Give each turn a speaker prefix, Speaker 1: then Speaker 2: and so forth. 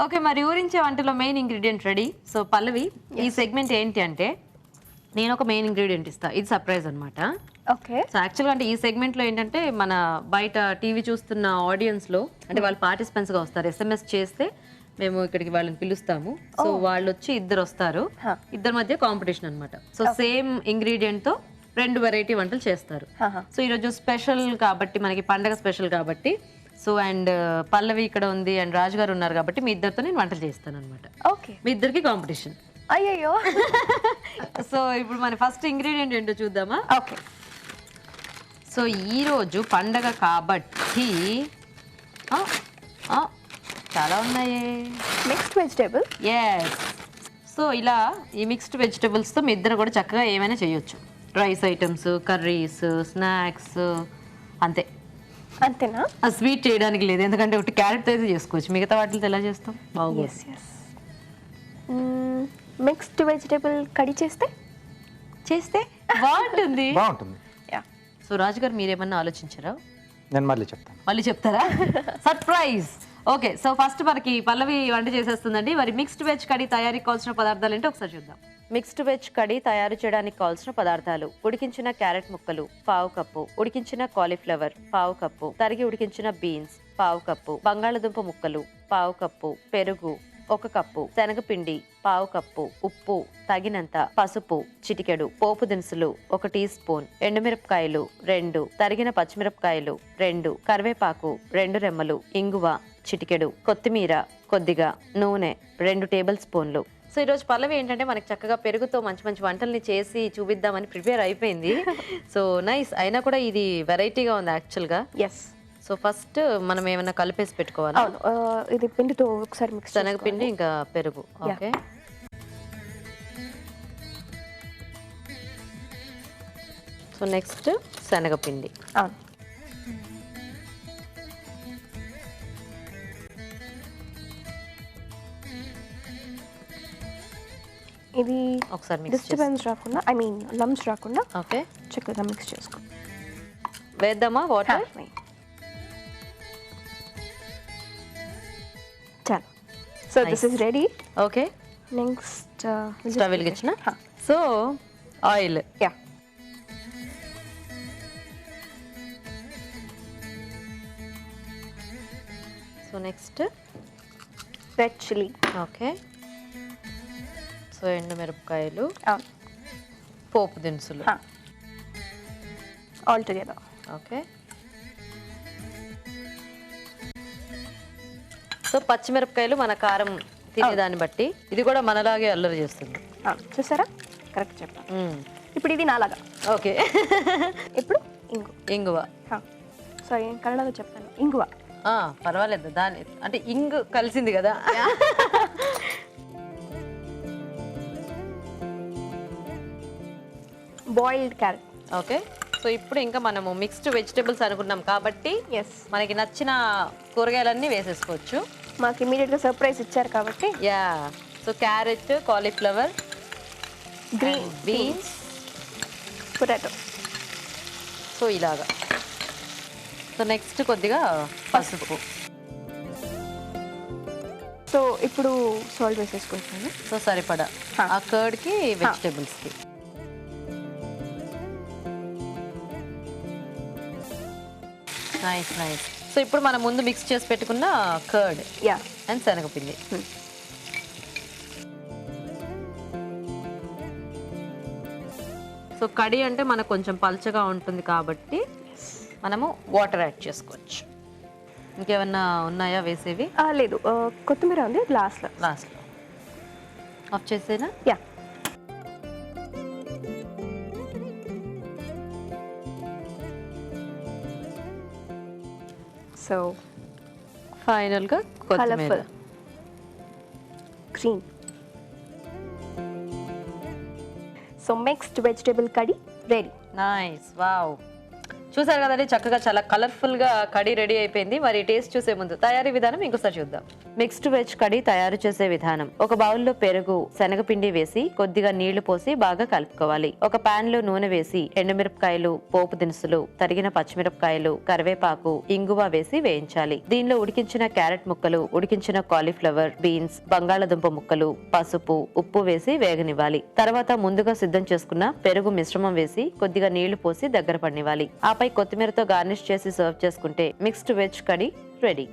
Speaker 1: Okay, మరి ఊరించే వంటలో main ingredient ready. So పల్లవి, ఈ సెగ్మెంట్ ఏంటి అంటే నేను ఒక మెయిన్ ఇంగ్రీడియంట్ ఇస్తా, ఇది సర్ప్రైజ్ అనమాట.
Speaker 2: ఓకే.
Speaker 1: సో యాక్చువల్గా అంటే ఈ సెగ్మెంట్లో ఏంటంటే మన బయట టీవీ చూస్తున్న ఆడియన్స్లో అంటే వాళ్ళు పార్టిసిపెంట్స్గా వస్తారు. SMS చేస్తే మేము ఇక్కడికి వాళ్ళని పిలుస్తాము. సో వాళ్ళు వచ్చి ఇద్దరు వస్తారు, ఇద్దరి మధ్య కాంపిటీషన్ అనమాట. సో సేమ్ ఇంగ్రీడియంట్తో 2 వెరైటీ వంటలు చేస్తారు. సో ఈరోజు స్పెషల్ కాబట్టి, మనకి పండగ స్పెషల్ కాబట్టి, సో అండ్ పల్లవి ఇక్కడ ఉంది అండ్ రాజు గారు ఉన్నారు కాబట్టి మీ ఇద్దరితో నేను వంటలు చేస్తాను అనమాట.
Speaker 2: ఓకే,
Speaker 1: మీ ఇద్దరికి కాంపిటీషన్.
Speaker 2: అయ్యయ్యో.
Speaker 1: సో ఇప్పుడు మన ఫస్ట్ ఇంగ్రీడియంట్ ఏంటో చూద్దామా?
Speaker 2: ఓకే.
Speaker 1: సో ఈరోజు పండగ కాబట్టి చాలా ఉన్నాయి.
Speaker 2: Mixed vegetable.
Speaker 1: ఎస్. సో ఇలా ఈ మిక్స్డ్ వెజిటబుల్స్తో మీ ఇద్దరు కూడా చక్కగా ఏమైనా చేయొచ్చు. రైస్ ఐటమ్స్, కర్రీస్, స్నాక్స్, అంతే.
Speaker 2: అంతేనా?
Speaker 1: స్వీట్ చేయడానికి లేదు, ఎందుకంటే ఒకటి క్యారెట్ అయితే చేసుకోవచ్చు, మిగతా వాటితో ఎలా చేస్తాం? బాగుంది.
Speaker 2: మిక్స్డ్ వెజిటేబుల్ కర్రీ చేస్తే
Speaker 1: బాగుంటుంది.
Speaker 3: బాగుంటుంది.
Speaker 1: సో రాజు గారు మీరేమన్నా ఆలోచించారా?
Speaker 3: నేను మళ్ళీ చెప్తాను.
Speaker 1: మళ్ళీ చెప్తారా? సర్ప్రైజ్. ఓకే, సో ఫస్ట్ మనకి పల్లవి వంట చేసేస్తుందండి. మరి మిక్స్డ్ వెజ్ కర్రీ తయారీకి కావాల్సిన పదార్థాలు ఏంటో ఒకసారి చూద్దాం. మిక్స్డ్ వెజ్ కర్రీ తయారు చేయడానికి కావాల్సిన పదార్థాలు: ఉడికించిన క్యారెట్ ముక్కలు 1/2 కప్పు, ఉడికించిన కాలీఫ్లవర్ 1/2 కప్పు, తరిగి ఉడికించిన బీన్స్ 1/2 కప్పు, బంగాళదుంప ముక్కలు 1/2 కప్పు, పెరుగు 1 కప్పు, శనగపిండి 1/2 కప్పు, ఉప్పు తగినంత, పసుపు చిటికెడు, పోపు దినుసులు 1 టీ స్పూన్, ఎండుమిరపకాయలు 2, తరిగిన పచ్చిమిరపకాయలు 2, కరివేపాకు 2 రెమ్మలు, ఇంగువ చిటికెడు, కొత్తిమీర కొద్దిగా, నూనె 2 టేబుల్ స్పూన్లు. సో ఈరోజు పల్లవి ఏంటంటే మనకి చక్కగా పెరుగుతో మంచి మంచి వంటల్ని చేసి చూపిద్దామని ప్రిపేర్ అయిపోయింది. So nice. అయినా కూడా ఇది వెరైటీగా ఉంది యాక్చువల్గా.
Speaker 2: ఎస్.
Speaker 1: సో ఫస్ట్ మనం ఏమైనా కలిపేసి పెట్టుకోవాలి.
Speaker 2: అవును, ఇది పిండితో ఒకసారి మిక్స్.
Speaker 1: శనగపిండి ఇంకా పెరుగు. ఓకే. సో నెక్స్ట్ శనగపిండి.
Speaker 2: అవును. ఇది
Speaker 1: ఒకసారి మిక్స్
Speaker 2: డిస్టర్బెన్స్ రాకుండా, ఐ మీన్ లమ్స్ రాకుండా
Speaker 1: ఓకే
Speaker 2: చక్కగా మిక్స్ చేసుకో.
Speaker 1: వేద్దామా వాటర్?
Speaker 2: చాలు. So this is ready.
Speaker 1: Okay.
Speaker 2: Next
Speaker 1: stove వెలిగించిన. So oil.
Speaker 2: Yeah.
Speaker 1: So next
Speaker 2: red chilli.
Speaker 1: Okay. So ఎండుమిరపకాయలు,
Speaker 2: అవును,
Speaker 1: పోపు దినుసులు
Speaker 2: ఆల్ టుగెదర్.
Speaker 1: ఓకే. సో పచ్చిమిరపకాయలు మన కారం తినేదాన్ని బట్టి, ఇది కూడా మనలాగే అల్లరి చేస్తుంది.
Speaker 2: చూసారా, కరెక్ట్ చెప్పాను. ఇప్పుడు ఇది నాలాగా.
Speaker 1: ఓకే.
Speaker 2: ఇప్పుడు
Speaker 1: ఇంగువ.
Speaker 2: సారీ, కన్నడలో చెప్పాను, ఇంగువ.
Speaker 1: పర్వాలేదు, దాని అంటే ఇంగు కలిసింది కదా.
Speaker 2: Boiled carrot.
Speaker 1: ఓకే. సో ఇప్పుడు ఇంకా మనము మిక్స్డ్ వెజిటేబుల్స్ అనుకున్నాం కాబట్టి
Speaker 2: ఎస్,
Speaker 1: మనకి నచ్చిన కూరగాయలన్నీ వేసేసుకోవచ్చు.
Speaker 2: మాకు ఇమీడియట్గా సర్ప్రైజ్ ఇచ్చారు కాబట్టి.
Speaker 1: Yeah. So carrot, cauliflower,
Speaker 2: green
Speaker 1: beans,
Speaker 2: potato.
Speaker 1: So ఇలాగా. సో నెక్స్ట్ కొద్దిగా పసుపు.
Speaker 2: సో ఇప్పుడు సాల్ట్ వేసేసుకుంటున్నాను.
Speaker 1: సో సరిపడా ఆ కర్డ్కి వెజిటేబుల్స్కి. Nice nice. సో ఇప్పుడు మనం ముందు మిక్స్ చేసి పెట్టుకున్న కర్డ్ అండ్ శనగపిండి. సో కడి అంటే మనకు కొంచెం పల్చగా ఉంటుంది కాబట్టి మనము వాటర్ యాడ్ చేసుకోవచ్చు. ఇంకేమన్నా ఉన్నాయా వేసేవి?
Speaker 2: లేదు, కొత్తిమీర ఉంది లాస్ట్లో.
Speaker 1: ఆఫ్ చేసేనా?
Speaker 2: యా. సో
Speaker 1: ఫైనల్గా కొత్తిమీర.
Speaker 2: Green. So mixed vegetable curry ready.
Speaker 1: Nice. Wow. చూసారు కదండి, చక్కగా చాలా కలర్ఫుల్ గా కర్రీ రెడీ అయిపోయింది. మరి టేస్ట్ చూసే ముందు తయారీ విధానం ఇంకోసారి చూద్దాం. మిక్స్డ్ వెజ్ కర్రీ తయారు చేసే విధానం. ఒక బౌల్లో పెరుగు, శనగపిండి వేసి కొద్దిగా నీళ్లు పోసి బాగా కలుపుకోవాలి. ఒక పాన్ లో నూనె వేసి ఎండుమిరపకాయలు, పోపు దినుసులు, తరిగిన పచ్చిమిరపకాయలు, కరివేపాకు, ఇంగువ వేసి వేయించాలి. దీనిలో ఉడికించిన క్యారెట్ ముక్కలు, ఉడికించిన కాలీఫ్లవర్, బీన్స్, బంగాళదుంప ముక్కలు, పసుపు, ఉప్పు వేసి వేగనివ్వాలి. తర్వాత ముందుగా సిద్ధం చేసుకున్న పెరుగు మిశ్రమం వేసి కొద్దిగా నీళ్లు పోసి దగ్గర పడినివ్వాలి. ఆపై కొత్తిమీరతో గార్నిష్ చేసి సర్వ్ చేసుకుంటే మిక్స్డ్ వెజ్ కర్రీ రెడీ.